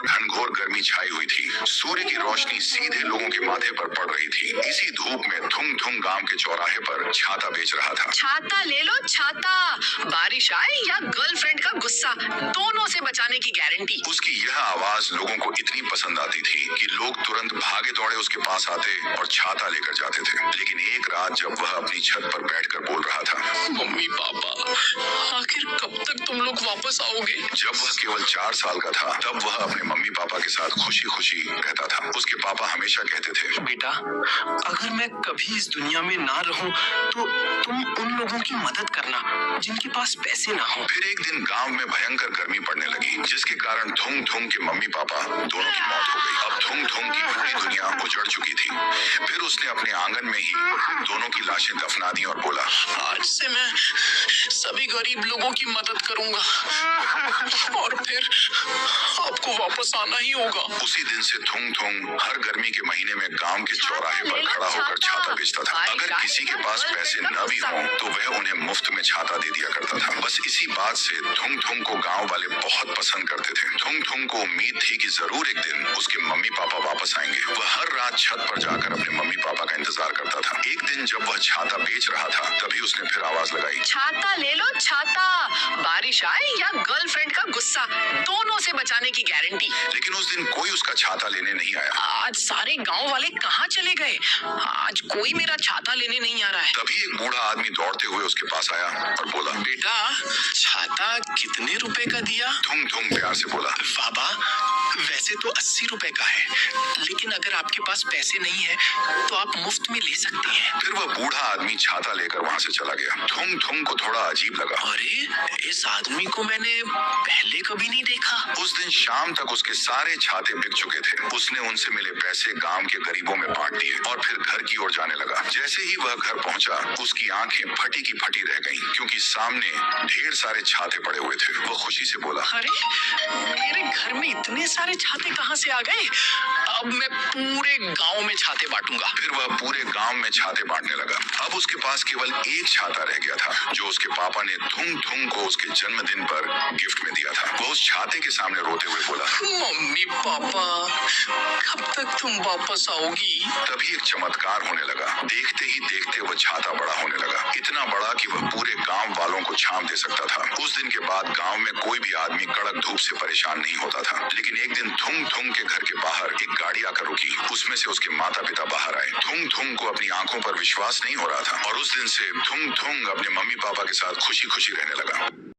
घनघोर गर्मी छाई हुई थी। सूर्य की रोशनी सीधे लोगों के माथे पर पड़ रही थी। इसी धूप में थुंग थुंग गांव के चौराहे पर छाता बेच रहा था। छाता ले लो छाता, बारिश आए या गर्लफ्रेंड का गुस्सा, दोनों से बचाने की गारंटी। उसकी यह आवाज लोगों को इतनी पसंद आती थी कि लोग तुरंत भागे दौड़े उसके पास आते और छाता लेकर जाते थे। लेकिन एक रात जब वह अपनी छत पर बैठकर बोल रहा था, मम्मी पापा आखिर कब तक तुम लोग वापस आओगे? जब वह केवल 4 साल का था तब वह अपने मम्मी पापा के साथ खुशी खुशी रहता था। उसके पापा हमेशा कहते थे, बेटा अगर मैं कभी इस दुनिया में ना रहूं तो तुम उन लोगों की मदद करना जिनके पास पैसे ना हो। फिर एक दिन गांव में भयंकर गर्मी पड़ने लगी, जिसके कारण थुंग थुंग के मम्मी पापा दोनों की मौत हो गई। अब थुंग थुंग की पूरी दुनिया उजड़ चुकी थी। फिर उसने अपने आंगन में ही दोनों की लाशें दफना दी और बोला, आज से मैं सभी गरीब लोगों की मदद करूंगा और फिर आपको वापस आना ही होगा। उसी दिन से थुंग थुंग हर गर्मी के महीने में गांव के चौराहे पर खड़ा होकर छाता बेचता था। अगर किसी के पास पैसे न भी हों तो वह उन्हें मुफ्त में छाता दे दिया करता था। बस इसी बात से थुंग थुंग को गांव वाले बहुत पसंद करते थे। थुंग थुंग को उम्मीद थी कि जरूर एक दिन उसके मम्मी पापा वापस आएंगे। वह हर रात छत पर जाकर अपने मम्मी पापा का इंतजार करता था। एक दिन जब वह छाता बेच रहा था तभी उसने फिर आवाज लगाई, छाता ले लो छाता, बारिश आए या गर्लफ्रेंड का गुस्सा, दोनों से बचाने की गारंटी। लेकिन उस दिन कोई उसका छाता लेने नहीं आया। आज सारे गांव वाले कहाँ चले गए? आज कोई मेरा छाता लेने नहीं आ रहा है। तभी एक बूढ़ा आदमी दौड़ते हुए उसके पास आया और बोला, बेटा छाता कितने रुपए का दिया? थुंग थुंग प्यार से बोला, बाबा वैसे तो 80 रुपए का है, लेकिन अगर आपके पास पैसे नहीं है तो आप मुफ्त में ले सकते हैं। फिर वह बूढ़ा आदमी छाता लेकर वहाँ से चला गया। थुंग थुंग को थोड़ा अजीब लगा। अरे इस आदमी को मैंने पहले कभी नहीं देखा। उस दिन शाम तक उसके सारे छाते बिक चुके थे। उसने उनसे मिले पैसे गांव के गरीबों में बांट दिए और फिर घर की ओर जाने लगा। जैसे ही वह घर पहुंचा उसकी आंखें फटी की फटी रह गईं, क्योंकि सामने ढेर सारे छाते पड़े हुए थे। वह खुशी से बोला, अरे मेरे घर में इतने सारे छाते कहाँ से आ गए? अब मैं पूरे गांव में छाते बांटूंगा। फिर वह पूरे गांव में छाते बांटने लगा। अब उसके पास केवल एक छाता रह गया था, जो उसके पापा ने थुंग थुंग को उसके जन्मदिन पर गिफ्ट में दिया था। वह उस छाते के सामने रोते हुए बोला, मम्मी पापा कब तक तुम वापस आओगी? तभी एक चमत्कार होने लगा। देखते ही देखते वह छाता बड़ा होने लगा, इतना बड़ा कि वह पूरे गांव वालों को छांव दे सकता था। उस दिन के बाद गांव में कोई भी आदमी कड़क धूप से परेशान नहीं होता था। लेकिन एक दिन थुंग थुंग के घर के बाहर एक गाड़ी आकर रुकी। उसमें से उसके माता पिता बाहर आए। थुंग थुंग को अपनी आंखों पर विश्वास नहीं हो रहा था और उस दिन से थुंग थुंग अपने मम्मी पापा के साथ खुशी खुशी रहने लगा।